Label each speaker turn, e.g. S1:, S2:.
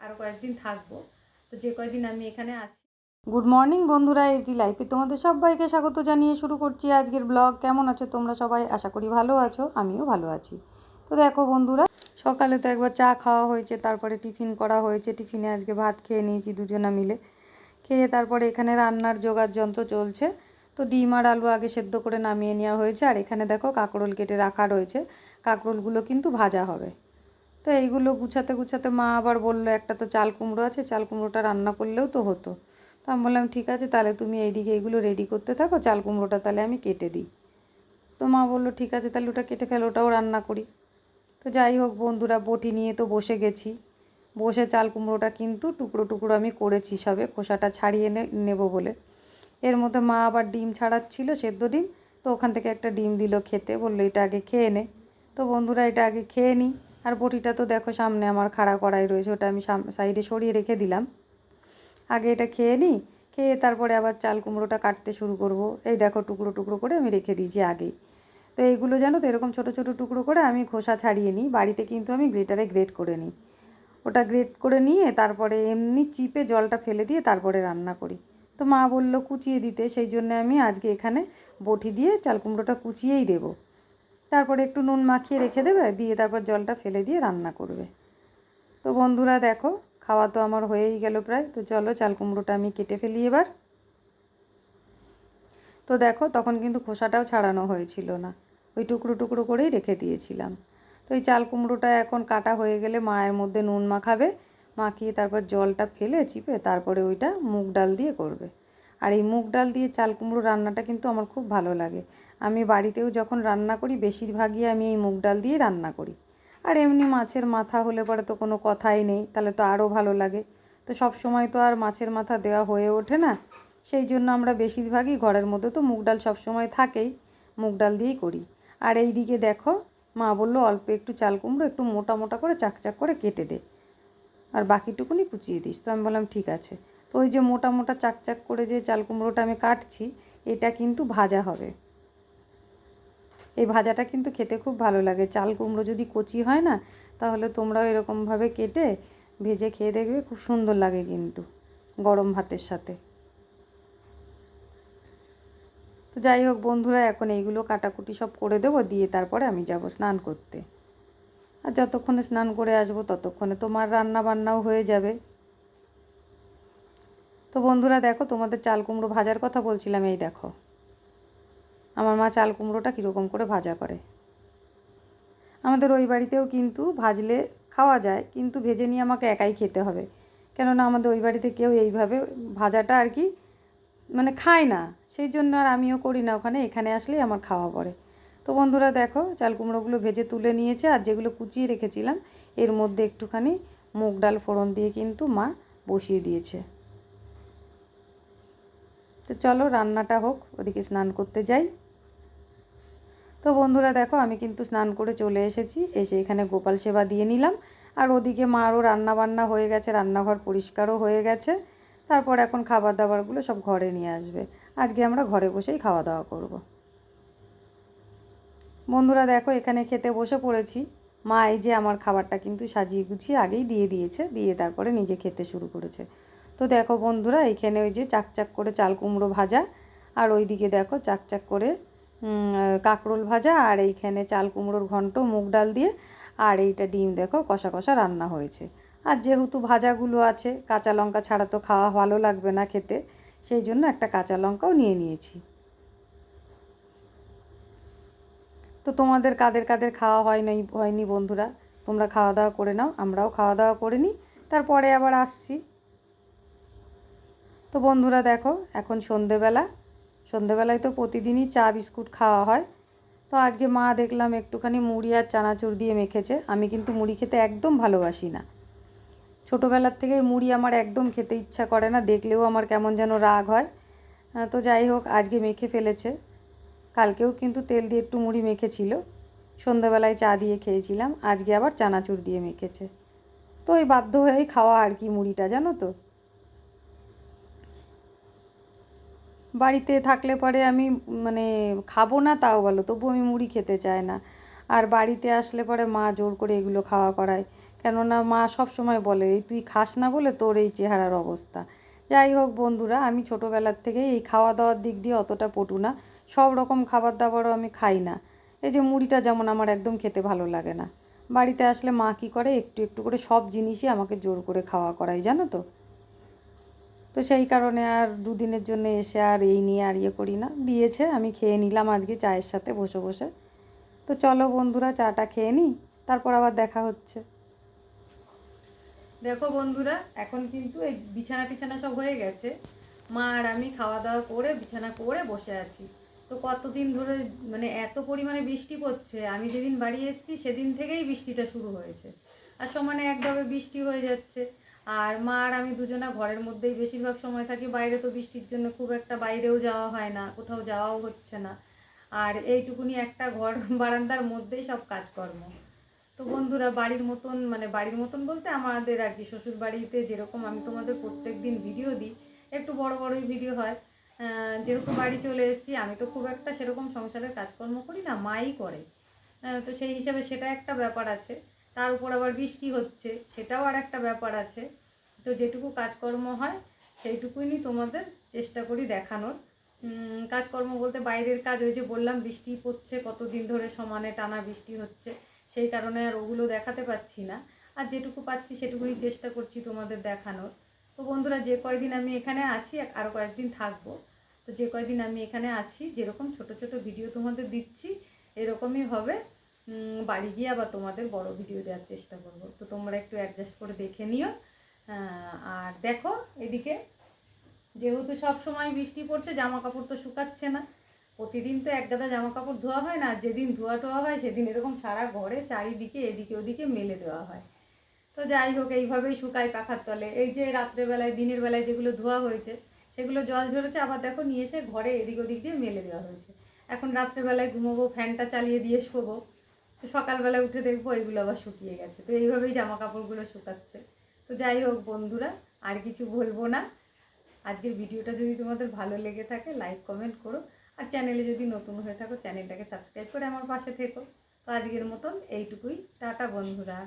S1: আরও কয়েকদিন থাকবো। তো যে কয়েকদিন আমি এখানে আছি। গুড মর্নিং বন্ধুরা, এইচডি লাইফে তোমাদের সবাইকে স্বাগত জানিয়ে শুরু করছি আজকের ব্লগ। কেমন আছো তোমরা সবাই? আশা করি ভালো আছো, আমিও ভালো আছি। তো দেখো বন্ধুরা, সকালে তো একবার চা খাওয়া হয়েছে, তারপরে টিফিন করা হয়েছে। টিফিনে আজকে ভাত খেয়ে নিয়েছি দুজনা মিলে। খেয়ে তারপরে এখানে রান্নার জোগাড় যন্ত্র চলছে। তো ডিম আর আলু আগে সেদ্ধ করে নামিয়ে নেওয়া হয়েছে, আর এখানে দেখো কাঁকরোল কেটে রাখা রয়েছে। কাঁকরোলগুলো কিন্তু ভাজা হবে। তো এইগুলো গুছাতে গুছাতে মা আবার বললো একটা তো চাল কুমড়ো আছে, চাল কুমড়োটা রান্না করলেও তো হতো। তো আমি বললাম ঠিক আছে, তাহলে তুমি এইদিকে এইগুলো রেডি করতে থাকো, চাল কুমড়োটা তাহলে আমি কেটে দিই। তো মা বললো ঠিক আছে, তাহলে ওটা কেটে ফেলো, ওটাও রান্না করি। তো যাই হোক বন্ধুরা, বটি নিয়ে তো বসে গেছি। বসে চাল কুমড়োটা কিন্তু টুকরো টুকরো আমি করেছি সবে, খোসাটা ছাড়িয়ে নেব বলে। এর মধ্যে মা আবার ডিম ছাড়াচ্ছিল, সেদ্ধ ডিম। তো ওখান থেকে একটা ডিম দিল খেতে, বললো এটা আগে খেয়ে নে। তো বন্ধুরা এটা আগে খেয়ে নিই। আর বটিটা তো দেখো সামনে আমার খাড়া করাই রয়েছে, ওটা আমি সাইডে সরিয়ে রেখে দিলাম। আগে এটা খেয়ে নিই, খেয়ে তারপরে আবার চাল কুমড়োটা কাটতে শুরু করব। এই দেখো টুকরো টুকরো করে আমি রেখে দিয়েছি আগেই। তো এইগুলো জানো তো এরকম ছোটো ছোটো টুকরো করে আমি খোসা ছাড়িয়ে নিই। বাড়িতে কিন্তু আমি গ্রেটারে গ্রেট করে নিই। ওটা গ্রেট করে নিয়ে তারপরে এমনি চিপে জলটা ফেলে দিয়ে তারপরে রান্না করি। তো মা বললো কুচিয়ে দিতে, সেই জন্য আমি আজকে এখানে বটি দিয়ে চাল কুমড়োটা কুচিয়েই দেবো। তারপরে একটু নুন মাখিয়ে রেখে দেবে, দিয়ে তারপর জলটা ফেলে দিয়ে রান্না করবে। তো বন্ধুরা দেখো, খাওয়া তো আমার হয়েই গেল প্রায়। তো চলো চাল কুমড়োটা আমি কেটে ফেলি এবার। তো দেখো তখন কিন্তু খোসাটাও ছাড়ানো হয়েছিল না, ওই টুকরো টুকরো করেই রেখে দিয়েছিলাম। তো এই চাল কুমড়োটা এখন কাটা হয়ে গেলে মায়ের মধ্যে নুন মাখাবে, মাখিয়ে তারপর জলটা ফেলে চিপে তারপরে ওইটা মুগ ডাল দিয়ে করবে। আর এই মুগ ডাল দিয়ে চাল কুমড়ো রান্নাটা কিন্তু আমার খুব ভালো লাগে। আমি বাড়িতেও যখন রান্না করি বেশিরভাগই আমি এই মুগ ডাল দিয়ে রান্না করি। আর এমনি মাছের মাথা হলে পরে তো কোনো কথাই নেই, তাহলে তো আরও ভালো লাগে। তো সব সময় তো আর মাছের মাথা দেওয়া হয়ে ওঠে না, সেই জন্য আমরা বেশিরভাগই ঘরের মধ্যে তো মুগ ডাল সবসময় থাকেই, মুগ ডাল দিয়েই করি। আর এই দিকে দেখো মা বললো অল্প একটু চাল কুমড়ো একটু মোটা মোটা করে চাকচাক করে কেটে দে, আর বাকিটুকুনি কুচিয়ে দিস। তো আমি বললাম ঠিক আছে। তো ওই যে মোটা মোটা চাকচাক করে যে চাল কুমড়োটা আমি কাটছি, এটা কিন্তু ভাজা হবে। এই ভাজাটা কিন্তু খেতে খুব ভালো লাগে। চাল কুমড়ো যদি কচি হয় না, তাহলে তোমরাও এরকমভাবে কেটে ভেজে খেয়ে দেখবে, খুব সুন্দর লাগে কিন্তু গরম ভাতের সাথে। তো যাই হোক বন্ধুরা, এখন এইগুলো কাটাকুটি সব করে দেবো, দিয়ে তারপরে আমি যাব স্নান করতে। আর যতক্ষণে স্নান করে আসবো ততক্ষণে তোমার রান্না বান্নাও হয়ে যাবে। তো বন্ধুরা দেখো, তোমাদের চাল কুমড়ো ভাজার কথা বলছিলাম। এই দেখো আমার মা চাল কুমড়োটা কীরকম করে ভাজা করে। আমাদের ওই বাড়িতেও কিন্তু ভাজলে খাওয়া যায়, কিন্তু ভেজে নিয়ে আমাকে একাই খেতে হবে। কেননা আমাদের ওই বাড়িতে কেউ এইভাবে ভাজাটা আর কি মানে খায় না, সেই জন্য আর আমিও করি না ওখানে, এখানে আসলেই আমার খাওয়া পড়ে। তো বন্ধুরা দেখো চাল কুমড়োগুলো ভেজে তুলে নিয়েছে, আর যেগুলো কুচিয়ে রেখেছিলাম এর মধ্যে একটুখানি মুগ ডাল ফোড়ন দিয়ে কিন্তু মা বসিয়ে দিয়েছে। তো চলো রান্নাটা হোক, ওদিকে স্নান করতে যাই। তো বন্ধুরা দেখো আমি কিন্তু স্নান করে চলে এসেছি, এসে এখানে গোপাল সেবা দিয়ে নিলাম। আর ওদিকে মারও রান্না বান্না হয়ে গেছে, রান্নাঘর পরিষ্কারও হয়ে গেছে। তারপর এখন খাবার দাবারগুলো সব ঘরে নিয়ে আসবে। আজকে আমরা ঘরে বসেই খাওয়া দাওয়া করব। বন্ধুরা দেখো এখানে খেতে বসে পড়েছি। মা এই যে আমার খাবারটা কিন্তু সাজিয়ে গুছিয়ে আগেই দিয়ে দিয়েছে, দিয়ে তারপরে নিজে খেতে শুরু করেছে। তো দেখো বন্ধুরা, এইখানে ওই যে চাকচাক করে চাল কুমড়ো ভাজা, আর ওইদিকে দেখো চাকচাক করে কাঁকরোল ভাজা, আর এইখানে চাল কুমড়োর ঘন্ট মুগ ডাল দিয়ে, আর এইটা ডিম দেখো কষা কষা রান্না হয়েছে। আর যেহেতু ভাজাগুলো আছে, কাঁচা লঙ্কা ছাড়া তো খাওয়া ভালো লাগবে না খেতে, সেই জন্য একটা কাঁচা লঙ্কাও নিয়ে নিয়েছি। তো তোমাদের কাদের কাদের খাওয়া হয়নি বন্ধুরা, তোমরা খাওয়া দাওয়া করে নাও, আমরাও খাওয়া দাওয়া করে নিই, তারপরে আবার আসছি। তো বন্ধুরা দেখো এখন সন্ধেবেলায় তো প্রতিদিনই চা বিস্কুট খাওয়া হয়। তো আজকে মা দেখলাম একটুখানি মুড়ি আর চানাচুর দিয়ে মেখেছে। আমি কিন্তু মুড়ি খেতে একদম ভালোবাসি না, ছোটোবেলার থেকে মুড়ি আমার একদম খেতে ইচ্ছা করে না, দেখলেও আমার কেমন যেন রাগ হয়। তো যাই হোক আজকে মেখে ফেলেছে। কালকেও কিন্তু তেল দিয়ে একটু মুড়ি মেখেছিল, সন্ধ্যাবেলায় চা দিয়ে খেয়েছিলাম, আজকে আবার চানাচুর দিয়ে মেখেছে। তো ওই বাধ্য হয়েই খাওয়া আর কি মুড়িটা, জানো তো। বাড়িতে থাকলে পরে আমি মানে খাবো না তাও বলো, তবু আমি মুড়ি খেতে চাই না। আর বাড়িতে আসলে পরে মা জোর করে এগুলো খাওয়া করায়, কেননা মা সব সময় বলে এই তুই খাস না বলে তোর এই চেহারার অবস্থা। যাই হোক বন্ধুরা, আমি ছোটোবেলার থেকেই এই খাওয়া দাওয়ার দিক দিয়ে অতটা পটু না, সব রকম খাবার দাবারও আমি খাই না। এই যে মুড়িটা যেমন আমার একদম খেতে ভালো লাগে না, বাড়িতে আসলে মা কী করে একটু একটু করে সব জিনিসই আমাকে জোর করে খাওয়া করাই, জানো তো। তো সেই কারণে আর দুদিনের জন্য এসে আর এই নিয়ে আর ইয়ে করি না, দিয়েছে আমি খেয়ে নিলাম আজকে চায়ের সাথে বসে বসে। তো চলো বন্ধুরা, চাটা খেয়ে নিই, তারপর আবার দেখা হচ্ছে। দেখো বন্ধুরা, এখন কিন্তু এই বিছানা টিছানা সব হয়ে গেছে, মা আর আমি খাওয়া দাওয়া করে বিছানা করে বসে আছি। তো কতদিন ধরে মানে এত পরিমাণে বৃষ্টি পড়ছে, আমি যেদিন বাড়ি এসেছি সেদিন থেকেই বৃষ্টিটা শুরু হয়েছে, আর সমানে একভাবে বৃষ্টি হয়ে যাচ্ছে। আর মা আর আমি দুজনা ঘরের মধ্যেই বেশিরভাগ সময় থাকি, বাইরে তো বৃষ্টির জন্য খুব একটা বাইরেও যাওয়া হয় না, কোথাও যাওয়াও হচ্ছে না। আর এইটুকুনি একটা ঘর বারান্দার মধ্যেই সব কাজকর্ম। তো বন্ধুরা, বাড়ির মতন বলতে আমাদের আর কি শ্বশুর বাড়িতে যেরকম আমি তোমাদের প্রত্যেক দিন ভিডিও দিই, একটু বড় বড়ই ভিডিও হয়। যেহেতু বাড়ি চলে এসেছি, আমি তো খুব একটা সেরকম সংসারের কাজকর্ম করি না, মাই করে। তো সেই হিসাবে সেটা একটা ব্যাপার আছে, তার উপর আবার বৃষ্টি হচ্ছে, সেটাও আর একটা ব্যাপার আছে। তো যেটুকু কাজকর্ম হয় সেইটুকুই তোমাদের চেষ্টা করি দেখানোর। কাজকর্ম বলতে বাইরের কাজ, ওই যে বললাম বৃষ্টি পড়ছে কতদিন ধরে সমানে টানা বৃষ্টি হচ্ছে, সেই কারণে আর ওগুলো দেখাতে পাচ্ছি না। আর যেটুকু পাচ্ছি সেটুকুই চেষ্টা করছি তোমাদের দেখানোর। তো বন্ধুরা, যে কয়দিন আমি এখানে আছি, আরও কয়েকদিন থাকবো, তো যে কয়দিন আমি এখানে আছি যেরকম ছোট ছোট ভিডিও তোমাদের দিচ্ছি এরকমই হবে। বাড়ি গিয়ে আবার তোমাদের বড় ভিডিও দেওয়ার চেষ্টা করব, তো তোমরা একটু অ্যাডজাস্ট করে দেখে নিও। আর দেখো এদিকে, যেহেতু সব সময় বৃষ্টি পড়ছে, জামা কাপড় তো শুকাচ্ছে না, প্রতিদিন তো এক গাদা জামা কাপড় ধোয়া হয় না, যেদিন ধোয়া টোয়া হয় সেদিন এরকম সারা ঘরে চারিদিকে এদিকে ওদিকে মেলে দেওয়া হয়। তো যাই হোক, এইভাবেই শুকাই পাখার তলে। এই যে রাত্রেবেলায় দিনের বেলায় যেগুলো ধোয়া হয়েছে সেগুলো জল ঝরেছে, আবার দেখো নিয়ে এসে ঘরে এদিক ওদিক দিয়ে মেলে দেওয়া হয়েছে। এখন রাত্রেবেলায় ঘুমোবো, ফ্যানটা চালিয়ে দিয়ে শোবো, তো সকালবেলায় উঠে দেখবো এগুলো আবার শুকিয়ে গেছে। তো এইভাবেই জামা কাপড়গুলো শুকাচ্ছে। তো যাই হোক বন্ধুরা, আর কিছু বলবো না। আজকের ভিডিওটা যদি তোমাদের ভালো লেগে থাকে লাইক কমেন্ট করো, আর চ্যানেলে যদি নতুন হয়ে থাকো চ্যানেলটাকে সাবস্ক্রাইব করে আমার পাশে থেকো। তো আজকের মতন এইটুকুই, টাটা বন্ধুরা।